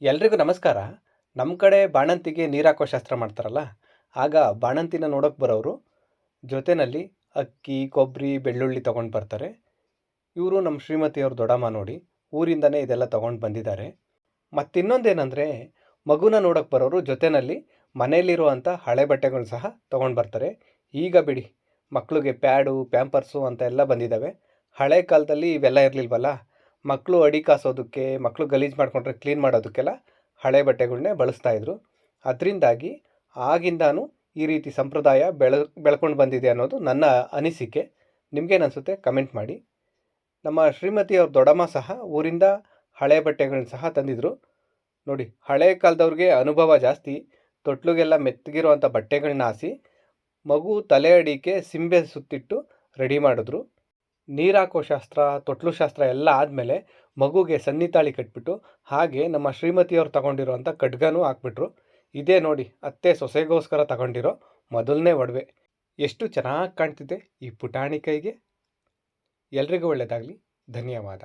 ಎಲ್ರಿಗೂ ನಮಸ್ಕಾರ. ನಮ್ಮ ಕಡೆ ಬಾಣಂತಿಗೆ ನೀರಾಕೋ ಶಾಸ್ತ್ರ ಮಾಡ್ತಾರಲ್ಲ, ಆಗ ಬಾಣಂತಿನ ನೋಡೋಕೆ ಬರೋರು ಜೊತೆನಲ್ಲಿ ಅಕ್ಕಿ, ಕೊಬ್ಬರಿ, ಬೆಳ್ಳುಳ್ಳಿ ತಗೊಂಡು ಬರ್ತಾರೆ. ಇವರು ನಮ್ಮ ಶ್ರೀಮತಿಯವ್ರ ದೊಡ್ಡಮ್ಮ ನೋಡಿ, ಊರಿಂದನೇ ಇದೆಲ್ಲ ತಗೊಂಡು ಬಂದಿದ್ದಾರೆ. ಮತ್ತಿನ್ನೊಂದೇನೆಂದರೆ, ಮಗುನ ನೋಡೋಕೆ ಬರೋರು ಜೊತೆನಲ್ಲಿ ಮನೆಯಲ್ಲಿರುವಂಥ ಹಳೆ ಬಟ್ಟೆಗಳು ಸಹ ತಗೊಂಡು ಬರ್ತಾರೆ. ಈಗ ಬಿಡಿ, ಮಕ್ಕಳಿಗೆ ಪ್ಯಾಡು, ಪ್ಯಾಂಪರ್ಸು ಅಂತ ಎಲ್ಲ ಬಂದಿದ್ದಾವೆ. ಹಳೆ ಕಾಲದಲ್ಲಿ ಇವೆಲ್ಲ ಇರಲಿಲ್ವಲ್ಲ, ಮಕ್ಕಳು ಅಡಿ ಕಾಸೋದಕ್ಕೆ, ಮಕ್ಕಳು ಗಲೀಜು ಮಾಡಿಕೊಂಡ್ರೆ ಕ್ಲೀನ್ ಮಾಡೋದಕ್ಕೆಲ್ಲ ಹಳೆ ಬಟ್ಟೆಗಳನ್ನೇ ಬಳಸ್ತಾಯಿದ್ರು. ಅದರಿಂದಾಗಿ ಆಗಿಂದಾನು ಈ ರೀತಿ ಸಂಪ್ರದಾಯ ಬೆಳ್ಕೊಂಡು ಬಂದಿದೆ ಅನ್ನೋದು ನನ್ನ ಅನಿಸಿಕೆ. ನಿಮಗೇನನ್ಸುತ್ತೆ ಕಮೆಂಟ್ ಮಾಡಿ. ನಮ್ಮ ಶ್ರೀಮತಿಯವ್ರ ದೊಡ್ಡಮ್ಮ ಸಹ ಊರಿಂದ ಹಳೆ ಬಟ್ಟೆಗಳನ್ನ ಸಹ ತಂದಿದ್ರು. ನೋಡಿ, ಹಳೆ ಕಾಲದವ್ರಿಗೆ ಅನುಭವ ಜಾಸ್ತಿ. ತೊಟ್ಲಿಗೆಲ್ಲ ಮೆತ್ತಗಿರುವಂಥ ಬಟ್ಟೆಗಳನ್ನ ಹಾಸಿ ಮಗು ತಲೆ ಅಡಿಕೆ ಸಿಂಬೆ ಸುತ್ತಿಟ್ಟು ರೆಡಿ ಮಾಡಿದ್ರು. ನೀರಾಕೋ ಶಾಸ್ತ್ರ, ತೊಟ್ಲು ಶಾಸ್ತ್ರ ಎಲ್ಲ ಆದಮೇಲೆ ಮಗುಗೆ ಸನ್ನಿತಾಳಿ ಕಟ್ಬಿಟ್ಟು, ಹಾಗೆ ನಮ್ಮ ಶ್ರೀಮತಿಯವ್ರು ತಗೊಂಡಿರೋಂಥ ಖಡ್ಗನೂ ಹಾಕ್ಬಿಟ್ರು. ಇದೇ ನೋಡಿ, ಅತ್ತೆ ಸೊಸೆಗೋಸ್ಕರ ತಗೊಂಡಿರೋ ಮೊದಲನೇ ಒಡವೆ. ಎಷ್ಟು ಚೆನ್ನಾಗಿ ಕಾಣ್ತಿದೆ ಈ ಪುಟಾಣಿ ಕೈಗೆ. ಎಲ್ರಿಗೂ ಒಳ್ಳೆಯದಾಗಲಿ. ಧನ್ಯವಾದ.